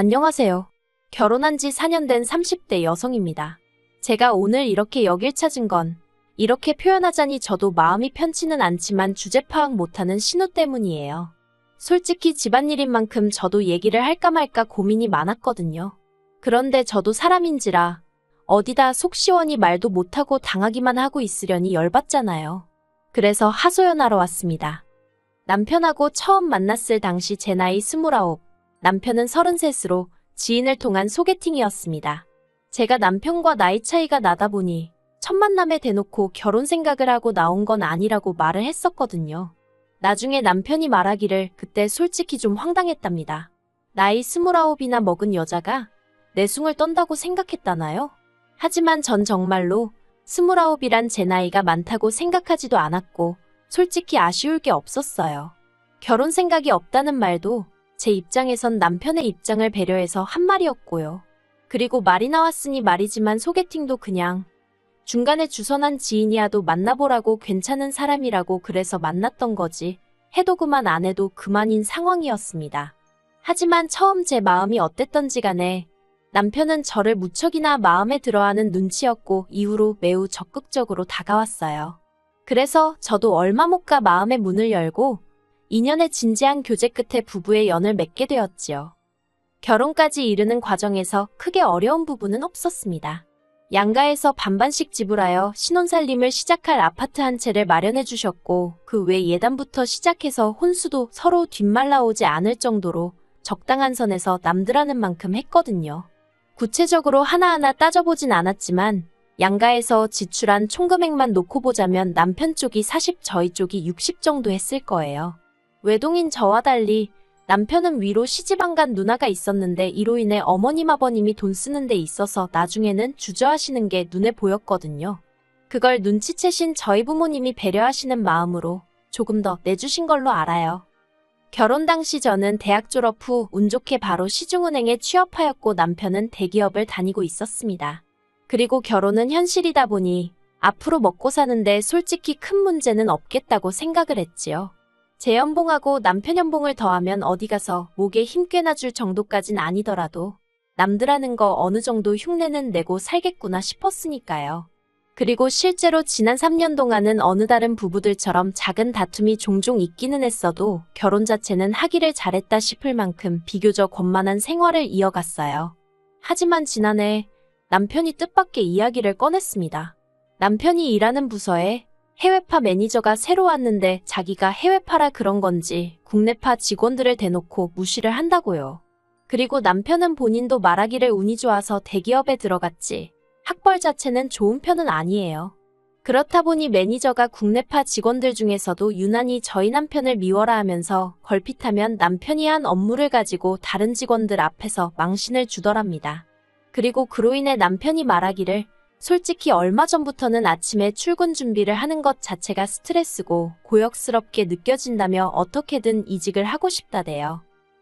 안녕하세요. 결혼한 지 4년 된 30대 여성입니다. 제가 오늘 이렇게 여길 찾은 건 이렇게 표현하자니 저도 마음이 편치는 않지만 주제 파악 못하는 신우 때문이에요. 솔직히 집안일인 만큼 저도 얘기를 할까 말까 고민이 많았거든요. 그런데 저도 사람인지라 어디다 속 시원히 말도 못하고 당하기만 하고 있으려니 열받잖아요. 그래서 하소연하러 왔습니다. 남편하고 처음 만났을 당시 제 나이 29, 남편은 33으로 지인을 통한 소개팅이었습니다. 제가 남편과 나이 차이가 나다 보니 첫 만남에 대놓고 결혼 생각을 하고 나온 건 아니라고 말을 했었거든요. 나중에 남편이 말하기를 그때 솔직히 좀 황당했답니다. 나이 29이나 먹은 여자가 내숭을 떤다고 생각했다나요? 하지만 전 정말로 29이란 제 나이가 많다고 생각하지도 않았고 솔직히 아쉬울 게 없었어요. 결혼 생각이 없다는 말도 제 입장에선 남편의 입장을 배려해서 한 말이었고요. 그리고 말이 나왔으니 말이지만 소개팅도 그냥 중간에 주선한 지인이야도 만나보라고 괜찮은 사람이라고 그래서 만났던 거지 해도 그만 안 해도 그만인 상황이었습니다. 하지만 처음 제 마음이 어땠던지 간에 남편은 저를 무척이나 마음에 들어하는 눈치였고 이후로 매우 적극적으로 다가왔어요. 그래서 저도 얼마 못 가 마음의 문을 열고 2년의 진지한 교제 끝에 부부의 연을 맺게 되었지요. 결혼까지 이르는 과정에서 크게 어려운 부분은 없었습니다. 양가에서 반반씩 지불하여 신혼살림을 시작할 아파트 한 채를 마련해 주셨고 그 외 예단부터 시작해서 혼수도 서로 뒷말라오지 않을 정도로 적당한 선에서 남들 하는 만큼 했거든요. 구체적으로 하나하나 따져보진 않았지만 양가에서 지출한 총금액만 놓고 보자면 남편 쪽이 40, 저희 쪽이 60 정도 했을 거예요. 외동인 저와 달리 남편은 위로 시집안 누나가 있었는데 이로 인해 어머님 아버님이 돈 쓰는 데 있어서 나중에는 주저하시는 게 눈에 보였거든요. 그걸 눈치채신 저희 부모님이 배려하시는 마음으로 조금 더 내주신 걸로 알아요. 결혼 당시 저는 대학 졸업 후 운 좋게 바로 시중은행에 취업하였고 남편은 대기업을 다니고 있었습니다. 그리고 결혼은 현실이다 보니 앞으로 먹고 사는데 솔직히 큰 문제는 없겠다고 생각을 했지요. 제 연봉하고 남편 연봉을 더하면 어디 가서 목에 힘 꽤나 줄 정도까진 아니더라도 남들 하는 거 어느 정도 흉내는 내고 살겠구나 싶었으니까요. 그리고 실제로 지난 3년 동안은 어느 다른 부부들처럼 작은 다툼이 종종 있기는 했어도 결혼 자체는 하기를 잘했다 싶을 만큼 비교적 원만한 생활을 이어갔어요. 하지만 지난해 남편이 뜻밖의 이야기를 꺼냈습니다. 남편이 일하는 부서에 해외파 매니저가 새로 왔는데 자기가 해외파라 그런 건지 국내파 직원들을 대놓고 무시를 한다고요. 그리고 남편은 본인도 말하기를 운이 좋아서 대기업에 들어갔지 학벌 자체는 좋은 편은 아니에요. 그렇다 보니 매니저가 국내파 직원들 중에서도 유난히 저희 남편을 미워라 하면서 걸핏하면 남편이 한 업무를 가지고 다른 직원들 앞에서 망신을 주더랍니다. 그리고 그로 인해 남편이 말하기를 솔직히 얼마 전부터는 아침에 출근 준비를 하는 것 자체가 스트레스고 고역스럽게 느껴진다며 어떻게든 이직을 하고 싶다대요.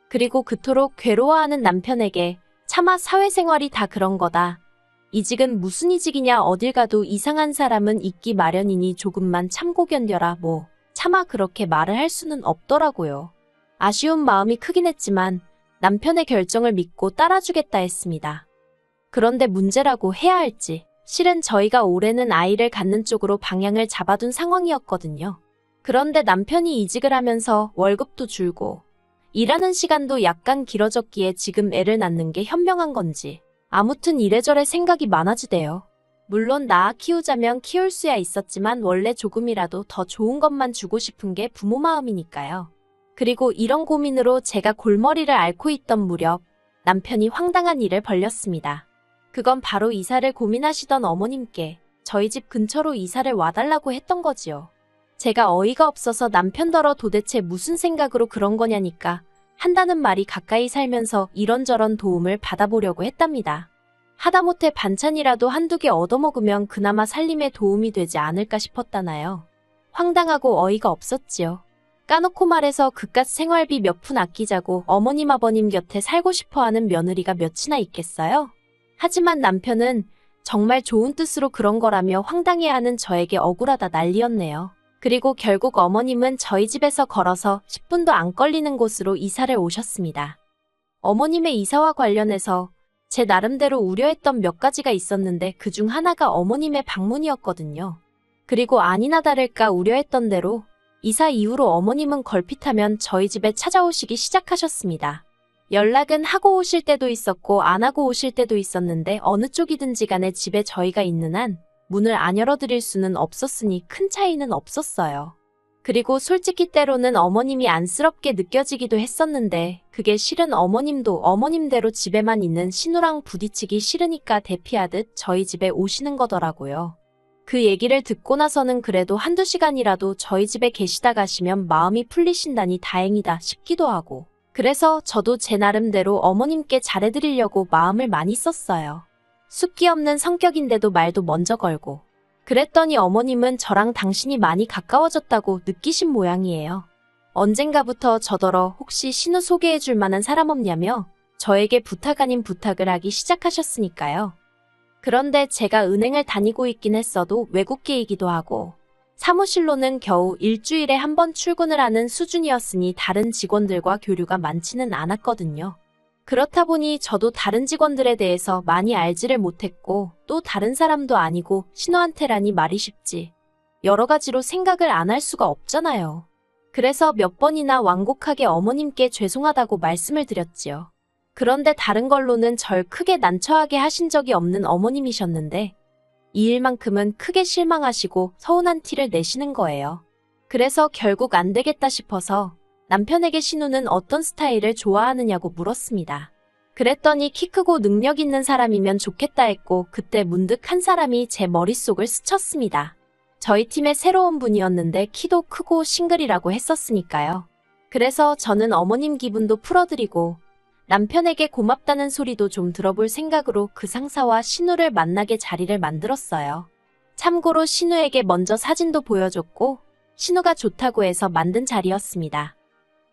그리고 그토록 괴로워하는 남편에게 차마 사회생활이 다 그런 거다. 이직은 무슨 이직이냐 어딜 가도 이상한 사람은 있기 마련이니 조금만 참고 견뎌라 차마 그렇게 말을 할 수는 없더라고요. 아쉬운 마음이 크긴 했지만 남편의 결정을 믿고 따라주겠다 했습니다. 그런데 문제라고 해야 할지 실은 저희가 올해는 아이를 갖는 쪽으로 방향을 잡아둔 상황이었거든요. 그런데 남편이 이직을 하면서 월급도 줄고 일하는 시간도 약간 길어졌기에 지금 애를 낳는 게 현명한 건지 아무튼 이래저래 생각이 많아지대요. 물론 낳아 키우자면 키울 수야 있었지만 원래 조금이라도 더 좋은 것만 주고 싶은 게 부모 마음이니까요. 그리고 이런 고민으로 제가 골머리를 앓고 있던 무렵 남편이 황당한 일을 벌였습니다. 그건 바로 이사를 고민하시던 어머님께 저희 집 근처로 이사를 와달라고 했던 거지요. 제가 어이가 없어서 남편더러 도대체 무슨 생각으로 그런 거냐니까 한다는 말이 가까이 살면서 이런저런 도움을 받아보려고 했답니다. 하다못해 반찬이라도 한두 개 얻어먹으면 그나마 살림에 도움이 되지 않을까 싶었다나요. 황당하고 어이가 없었지요. 까놓고 말해서 그깟 생활비 몇 푼 아끼자고 어머님 아버님 곁에 살고 싶어하는 며느리가 몇이나 있겠어요? 하지만 남편은 정말 좋은 뜻으로 그런 거라며 황당해하는 저에게 억울하다 난리였네요. 그리고 결국 어머님은 저희 집에서 걸어서 10분도 안 걸리는 곳으로 이사를 오셨습니다. 어머님의 이사와 관련해서 제 나름대로 우려했던 몇 가지가 있었는데 그중 하나가 어머님의 방문이었거든요. 그리고 아니나 다를까 우려했던 대로 이사 이후로 어머님은 걸핏하면 저희 집에 찾아오시기 시작하셨습니다. 연락은 하고 오실 때도 있었고 안 하고 오실 때도 있었는데 어느 쪽이든지 간에 집에 저희가 있는 한 문을 안 열어드릴 수는 없었으니 큰 차이는 없었어요. 그리고 솔직히 때로는 어머님이 안쓰럽게 느껴지기도 했었는데 그게 실은 어머님도 어머님대로 집에만 있는 신우랑 부딪히기 싫으니까 대피하듯 저희 집에 오시는 거더라고요. 그 얘기를 듣고 나서는 그래도 한두 시간이라도 저희 집에 계시다 가시면 마음이 풀리신다니 다행이다 싶기도 하고 그래서 저도 제 나름대로 어머님께 잘해드리려고 마음을 많이 썼어요. 숫기 없는 성격인데도 말도 먼저 걸고 그랬더니 어머님은 저랑 당신이 많이 가까워졌다고 느끼신 모양이에요. 언젠가부터 저더러 혹시 신우 소개해줄 만한 사람 없냐며 저에게 부탁 아닌 부탁을 하기 시작하셨으니까요. 그런데 제가 은행을 다니고 있긴 했어도 외국계이기도 하고 사무실로는 겨우 일주일에 한 번 출근을 하는 수준이었으니 다른 직원들과 교류가 많지는 않았거든요. 그렇다 보니 저도 다른 직원들에 대해서 많이 알지를 못했고 또 다른 사람도 아니고 신우한테라니 말이 쉽지. 여러 가지로 생각을 안 할 수가 없잖아요. 그래서 몇 번이나 완곡하게 어머님께 죄송하다고 말씀을 드렸지요. 그런데 다른 걸로는 절 크게 난처하게 하신 적이 없는 어머님이셨는데 이 일만큼은 크게 실망하시고 서운한 티를 내시는 거예요. 그래서 결국 안 되겠다 싶어서 남편에게 신우는 어떤 스타일을 좋아하느냐고 물었습니다. 그랬더니 키 크고 능력 있는 사람이면 좋겠다 했고 그때 문득 한 사람이 제 머릿속을 스쳤습니다. 저희 팀의 새로운 분이었는데 키도 크고 싱글이라고 했었으니까요. 그래서 저는 어머님 기분도 풀어드리고 남편에게 고맙다는 소리도 좀 들어볼 생각으로 그 상사와 신우를 만나게 자리를 만들었어요. 참고로 신우에게 먼저 사진도 보여줬고 신우가 좋다고 해서 만든 자리였습니다.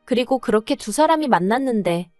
그리고 그렇게 두 사람이 만났는데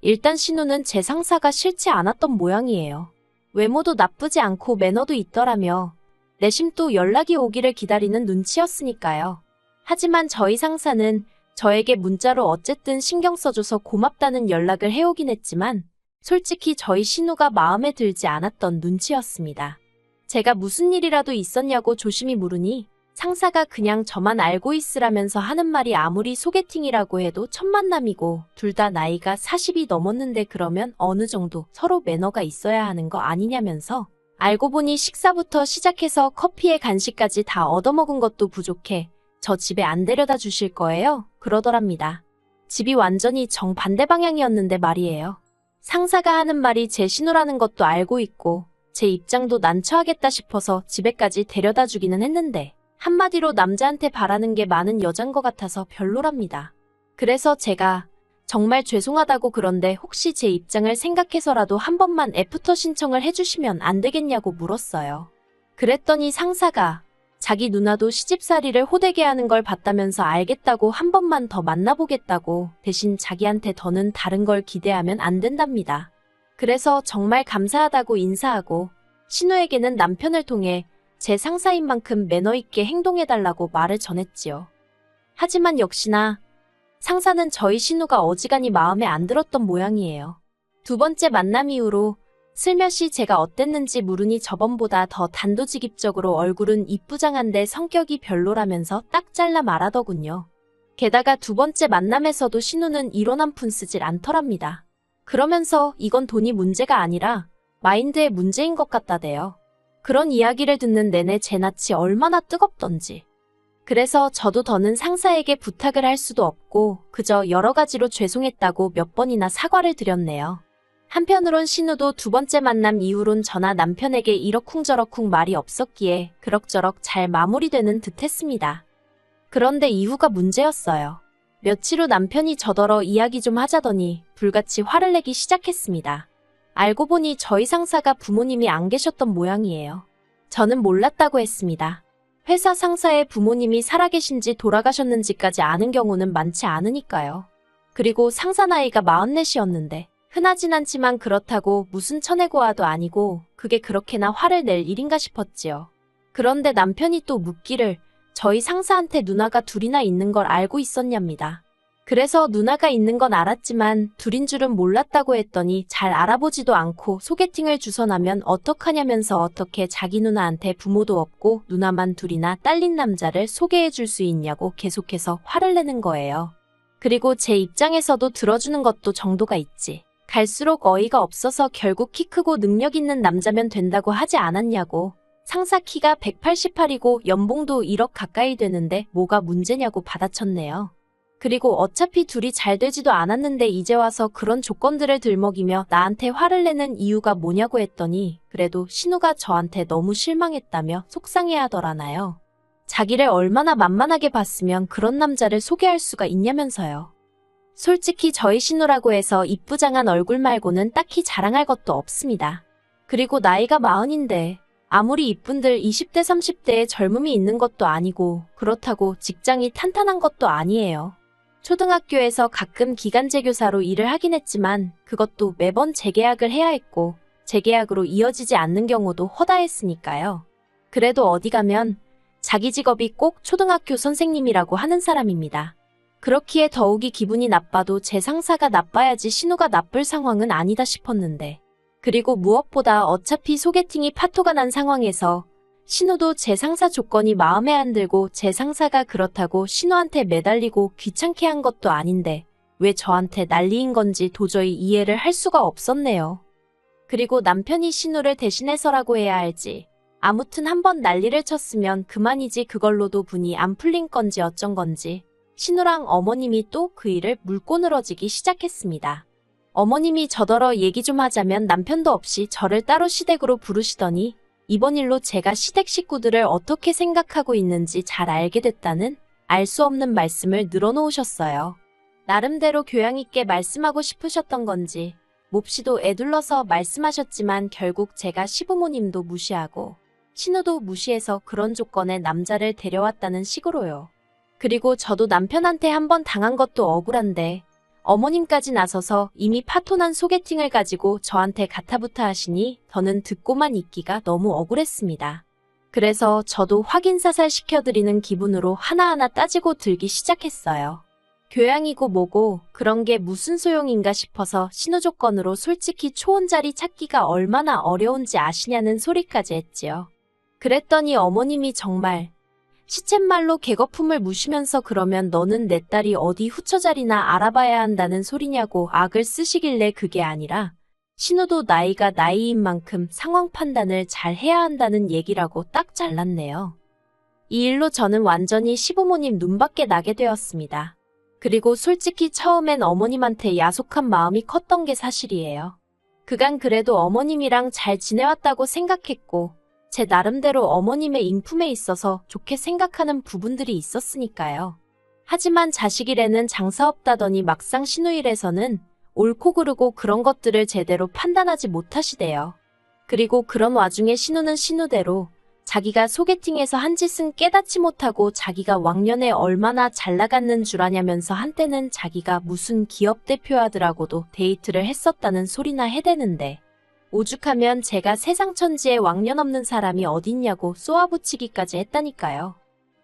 일단 신우는 제 상사가 싫지 않았던 모양이에요. 외모도 나쁘지 않고 매너도 있더라며 내심 또 연락이 오기를 기다리는 눈치였으니까요. 하지만 저희 상사는 저에게 문자로 어쨌든 신경 써줘서 고맙다는 연락을 해오긴 했지만 솔직히 저희 신우가 마음에 들지 않았던 눈치였습니다. 제가 무슨 일이라도 있었냐고 조심히 물으니 상사가 그냥 저만 알고 있으라면서 하는 말이 아무리 소개팅이라고 해도 첫 만남이고 둘 다 나이가 40이 넘었는데 그러면 어느 정도 서로 매너가 있어야 하는 거 아니냐면서 알고 보니 식사부터 시작해서 커피에 간식까지 다 얻어먹은 것도 부족해 저 집에 안 데려다 주실 거예요? 그러더랍니다. 집이 완전히 정반대 방향이었는데 말이에요. 상사가 하는 말이 제 신우라는 것도 알고 있고 제 입장도 난처하겠다 싶어서 집에까지 데려다 주기는 했는데 한마디로 남자한테 바라는 게 많은 여잔 것 같아서 별로랍니다. 그래서 제가 정말 죄송하다고 그런데 혹시 제 입장을 생각해서라도 한 번만 애프터 신청을 해주시면 안 되겠냐고 물었어요. 그랬더니 상사가 자기 누나도 시집살이를 호되게 하는 걸 봤다면서 알겠다고 한 번만 더 만나보겠다고 대신 자기한테 더는 다른 걸 기대하면 안 된답니다. 그래서 정말 감사하다고 인사하고 신우에게는 남편을 통해 제 상사인 만큼 매너 있게 행동해달라고 말을 전했지요. 하지만 역시나 상사는 저희 신우가 어지간히 마음에 안 들었던 모양이에요. 두 번째 만남 이후로 슬며시 제가 어땠는지 물으니 저번보다 더 단도직입적으로 얼굴은 이쁘장한데 성격이 별로라면서 딱 잘라 말하더군요. 게다가 두 번째 만남에서도 신우는 이론 한 푼 쓰질 않더랍니다. 그러면서 이건 돈이 문제가 아니라 마인드의 문제인 것 같다대요. 그런 이야기를 듣는 내내 제 낯이 얼마나 뜨겁던지. 그래서 저도 더는 상사에게 부탁을 할 수도 없고 그저 여러 가지로 죄송했다고 몇 번이나 사과를 드렸네요. 한편으론 신우도 두 번째 만남 이후론 저나 남편에게 이러쿵저러쿵 말이 없었기에 그럭저럭 잘 마무리되는 듯 했습니다. 그런데 이후가 문제였어요. 며칠 후 남편이 저더러 이야기 좀 하자더니 불같이 화를 내기 시작했습니다. 알고 보니 저희 상사가 부모님이 안 계셨던 모양이에요. 저는 몰랐다고 했습니다. 회사 상사의 부모님이 살아계신지 돌아가셨는지까지 아는 경우는 많지 않으니까요. 그리고 상사 나이가 44이었는데 흔하진 않지만 그렇다고 무슨 천혜고아도 아니고 그게 그렇게나 화를 낼 일인가 싶었지요. 그런데 남편이 또 묻기를 저희 상사한테 누나가 둘이나 있는 걸 알고 있었냐입니다. 그래서 누나가 있는 건 알았지만 둘인 줄은 몰랐다고 했더니 잘 알아보지도 않고 소개팅을 주선하면 어떡하냐면서 어떻게 자기 누나한테 부모도 없고 누나만 둘이나 딸린 남자를 소개해 줄 수 있냐고 계속해서 화를 내는 거예요. 그리고 제 입장에서도 들어주는 것도 정도가 있지. 갈수록 어이가 없어서 결국 키 크고 능력 있는 남자면 된다고 하지 않았냐고. 상사 키가 188이고 연봉도 1억 가까이 되는데 뭐가 문제냐고 받아쳤네요. 그리고 어차피 둘이 잘 되지도 않았는데 이제 와서 그런 조건들을 들먹이며 나한테 화를 내는 이유가 뭐냐고 했더니 그래도 신우가 저한테 너무 실망했다며 속상해하더라나요. 자기를 얼마나 만만하게 봤으면 그런 남자를 소개할 수가 있냐면서요. 솔직히 저희 신우라고 해서 이쁘장한 얼굴 말고는 딱히 자랑할 것도 없습니다. 그리고 나이가 40인데 아무리 이쁜들 20대 30대에 젊음이 있는 것도 아니고 그렇다고 직장이 탄탄한 것도 아니에요. 초등학교에서 가끔 기간제 교사로 일을 하긴 했지만 그것도 매번 재계약을 해야 했고 재계약으로 이어지지 않는 경우도 허다했으니까요. 그래도 어디 가면 자기 직업이 꼭 초등학교 선생님이라고 하는 사람입니다. 그렇기에 더욱이 기분이 나빠도 제 상사가 나빠야지 신우가 나쁠 상황은 아니다 싶었는데 그리고 무엇보다 어차피 소개팅이 파토가 난 상황에서 신우도 제 상사 조건이 마음에 안 들고 제 상사가 그렇다고 신우한테 매달리고 귀찮게 한 것도 아닌데 왜 저한테 난리인 건지 도저히 이해를 할 수가 없었네요. 그리고 남편이 신우를 대신해서라고 해야 할지 아무튼 한번 난리를 쳤으면 그만이지 그걸로도 분이 안 풀린 건지 어쩐 건지 신우랑 어머님이 또 그 일을 물고 늘어지기 시작했습니다. 어머님이 저더러 얘기 좀 하자면 남편도 없이 저를 따로 시댁으로 부르시더니 이번 일로 제가 시댁 식구들을 어떻게 생각하고 있는지 잘 알게 됐다는 알 수 없는 말씀을 늘어놓으셨어요. 나름대로 교양 있게 말씀하고 싶으셨던 건지 몹시도 애둘러서 말씀하셨지만 결국 제가 시부모님도 무시하고 신우도 무시해서 그런 조건의 남자를 데려왔다는 식으로요. 그리고 저도 남편한테 한번 당한 것도 억울한데 어머님까지 나서서 이미 파토난 소개팅을 가지고 저한테 가타부타 하시니 저는 듣고만 있기가 너무 억울했습니다. 그래서 저도 확인사살 시켜드리는 기분으로 하나하나 따지고 들기 시작했어요. 교양이고 뭐고 그런 게 무슨 소용인가 싶어서 신우 조건으로 솔직히 초혼 자리 찾기가 얼마나 어려운지 아시냐는 소리까지 했지요. 그랬더니 어머님이 정말 시쳇말로 개거품을 무시면서 그러면 너는 내 딸이 어디 후처자리나 알아봐야 한다는 소리냐고 악을 쓰시길래 그게 아니라 신우도 나이가 나이인 만큼 상황 판단을 잘 해야 한다는 얘기라고 딱 잘랐네요. 이 일로 저는 완전히 시부모님 눈밖에 나게 되었습니다. 그리고 솔직히 처음엔 어머님한테 야속한 마음이 컸던 게 사실이에요. 그간 그래도 어머님이랑 잘 지내왔다고 생각했고 제 나름대로 어머님의 인품에 있어서 좋게 생각하는 부분들이 있었으니까요. 하지만 자식일에는 장사 없다더니 막상 신우일에서는 옳고 그르고 그런 것들을 제대로 판단하지 못하시대요. 그리고 그런 와중에 신우는 신우대로 자기가 소개팅에서 한 짓은 깨닫지 못하고 자기가 왕년에 얼마나 잘 나갔는 줄 아냐면서 한때는 자기가 무슨 기업 대표하더라고도 데이트를 했었다는 소리나 해대는데 오죽하면 제가 세상 천지에 왕년 없는 사람이 어딨냐고 쏘아붙이기까지 했다니까요.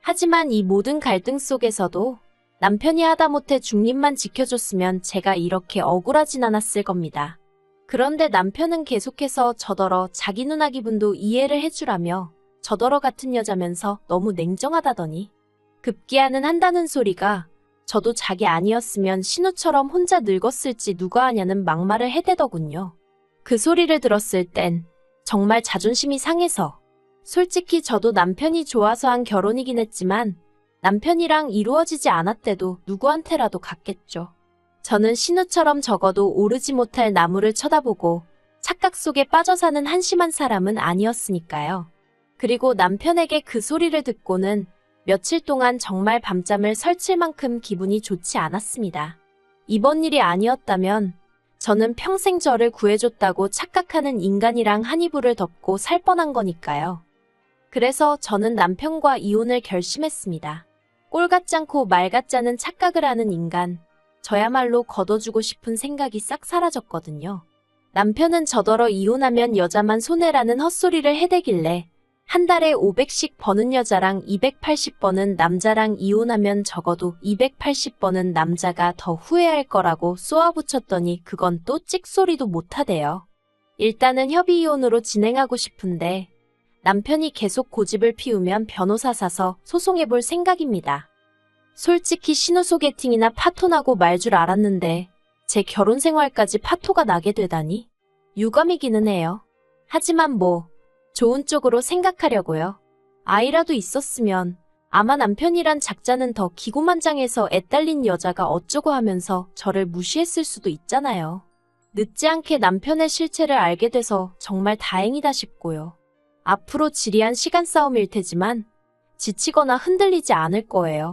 하지만 이 모든 갈등 속에서도 남편이 하다못해 중립만 지켜줬으면 제가 이렇게 억울하진 않았을 겁니다. 그런데 남편은 계속해서 저더러 자기 누나 기분도 이해를 해주라며 저더러 같은 여자면서 너무 냉정하다더니 급기야는 한다는 소리가 저도 자기 아니었으면 신우처럼 혼자 늙었을지 누가 아냐는 막말을 해대더군요. 그 소리를 들었을 땐 정말 자존심이 상해서 솔직히 저도 남편이 좋아서 한 결혼이긴 했지만 남편이랑 이루어지지 않았대도 누구한테라도 갔겠죠. 저는 신우처럼 적어도 오르지 못할 나무를 쳐다보고 착각 속에 빠져 사는 한심한 사람은 아니었으니까요. 그리고 남편에게 그 소리를 듣고는 며칠 동안 정말 밤잠을 설칠 만큼 기분이 좋지 않았습니다. 이번 일이 아니었다면 저는 평생 저를 구해줬다고 착각하는 인간이랑 한 이불을 덮고 살 뻔한 거니까요. 그래서 저는 남편과 이혼을 결심했습니다. 꼴 같지 않고 말 같지 않은 착각을 하는 인간, 저야말로 걷어주고 싶은 생각이 싹 사라졌거든요. 남편은 저더러 이혼하면 여자만 손해라는 헛소리를 해대길래 한 달에 500씩 버는 여자랑 280 버는 남자랑 이혼하면 적어도 280 버는 남자가 더 후회할 거라고 쏘아붙였더니 그건 또 찍소리도 못하대요. 일단은 협의 이혼으로 진행하고 싶은데 남편이 계속 고집을 피우면 변호사 사서 소송해볼 생각입니다. 솔직히 신호 소개팅이나 파토나고 말 줄 알았는데 제 결혼 생활까지 파토가 나게 되다니 유감이기는 해요. 하지만 뭐 좋은 쪽으로 생각하려고요. 아이라도 있었으면 아마 남편이란 작자는 더 기고만장해서 애딸린 여자가 어쩌고 하면서 저를 무시했을 수도 있잖아요. 늦지 않게 남편의 실체를 알게 돼서 정말 다행이다 싶고요. 앞으로 지리한 시간 싸움일 테지만 지치거나 흔들리지 않을 거예요.